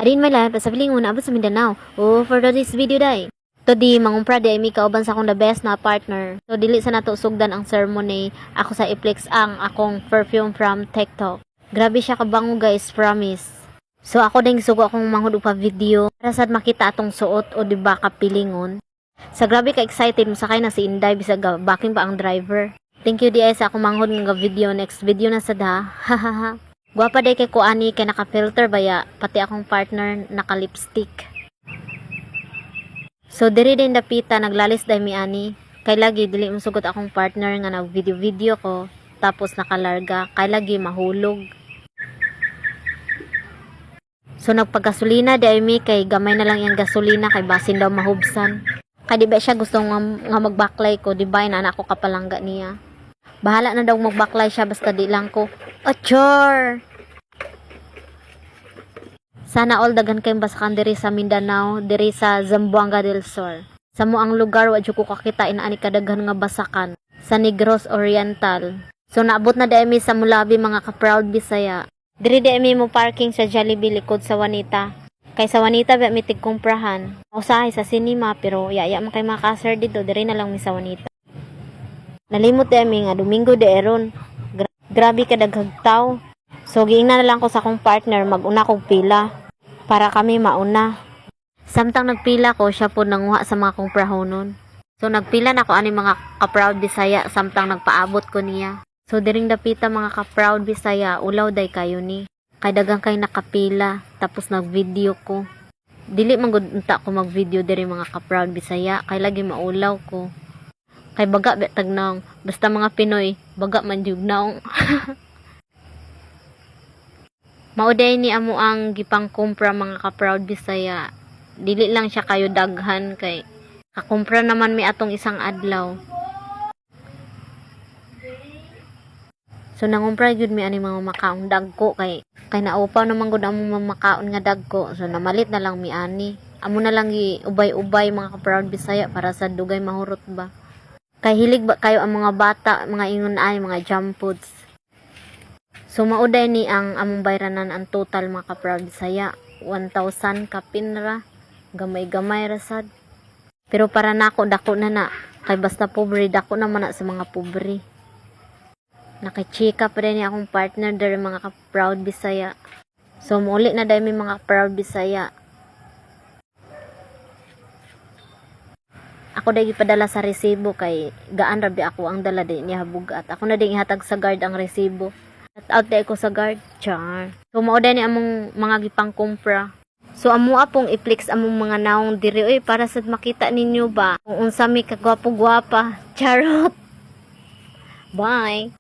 Adin my life, sa pilingon, abot sa Mindanao. Oh, for this video day. To di, mangumpra di, may kauban sa akong the best na partner. So, dili sa nato sugdan ang ceremony, ako sa i-flex ang akong perfume from TikTok. Grabe siya kabango guys, promise. So, ako din sugo akong manghud pa video. Para sad makita atong suot o di ba kapilingon. Sa grabe ka excited mo sakay na si Inday, bisag backing pa ang driver. Thank you di ay sa akong manghud nga video. Next video na sad ha. Hahaha. Guwapa day kay ko ani kay naka-filter baya pati akong partner naka-lipstick. So diri din dapita naglalis day mi ani kay lagi dili musugot akong partner nga nag-video ko tapos nakalarga kay lagi mahulog. So nagpagasolina day mi kay gamay na lang yung gasolina kay basin daw mahubsan. Kay di ba siya gusto nga magbaklay ko, di ba na ako kapalangga niya. Bahala na daw magbaklay siya basta di lang ko. Achor! Sana all daghan kayong basakan diri sa Mindanao, diri sa Zamboanga del Sur. Sa moang lugar wadyo ko kakita inaani kadaghan nga basakan sa Negros Oriental. So naabot na demi sa Mulabi mga ka-proud Bisaya. Diri demi mo parking sa Jollibee likod sa Wanita. Kay sa Wanita ba mi tigkumprahan. Usahay sa cinema pero yaya man kay makaser dito diri na lang mi sa Wanita. Nalimot demi nga Domingo de Eron. Grabe ka daghang taw. So giingnan na lang ko sa akong partner maguna kog pila para kami mauna. Samtang nagpila ko siya po nanguha sa mga kong prahonon. So nagpila na ko ani mga ka-proud Bisaya samtang nagpaabot ko niya. So diring dapita mga ka-proud Bisaya ulaw day kayo ni. Kay dagang kay nakapila tapos nagvideo ko. Dili man gud unta ko magvideo diri mga ka-proud Bisaya kay lagi maulaw ko. Kay baga tagnang basta mga Pinoy baga man jud naong. Mauday ni amo ang gipangkumpra mga ka-proud Bisaya. Dili lang siya kayo daghan kay kakumpra naman mi atong isang adlaw. So nangumpra gyud mi ani mga makaon dagko kay naupaw naman gud among mga makaon nga dagko. So namalit na lang mi ani. Amo na lang giubay-ubay mga ka-proud Bisaya para sa dugay mahurot ba. Kay hilig ba kayo ang mga bata, mga ingon ay mga junk foods. So mauday ni ang among bayranan ang total mga ka-proud Bisaya 1,000 ka pinra. Gamay-gamay ra sad. Pero para nako dako na kay basta pobre dako naman na sa mga pobre. Nakachika pa rin akong partner dere mga ka-proud Bisaya. So muli na dai mi mga proud Bisaya. Ako dai gipadala sa resibo kay gaan rabi ako ang dala di niya bugat. Ako na ding ihatag sa guard ang resibo. At out day ko sa guard. Char. So mao ni among mga gipangkumpra. So amo apong i-flex among mga naong diri oy para sad makita ninyo ba kung unsa mi kagwapo-gwapa. Charot. Bye.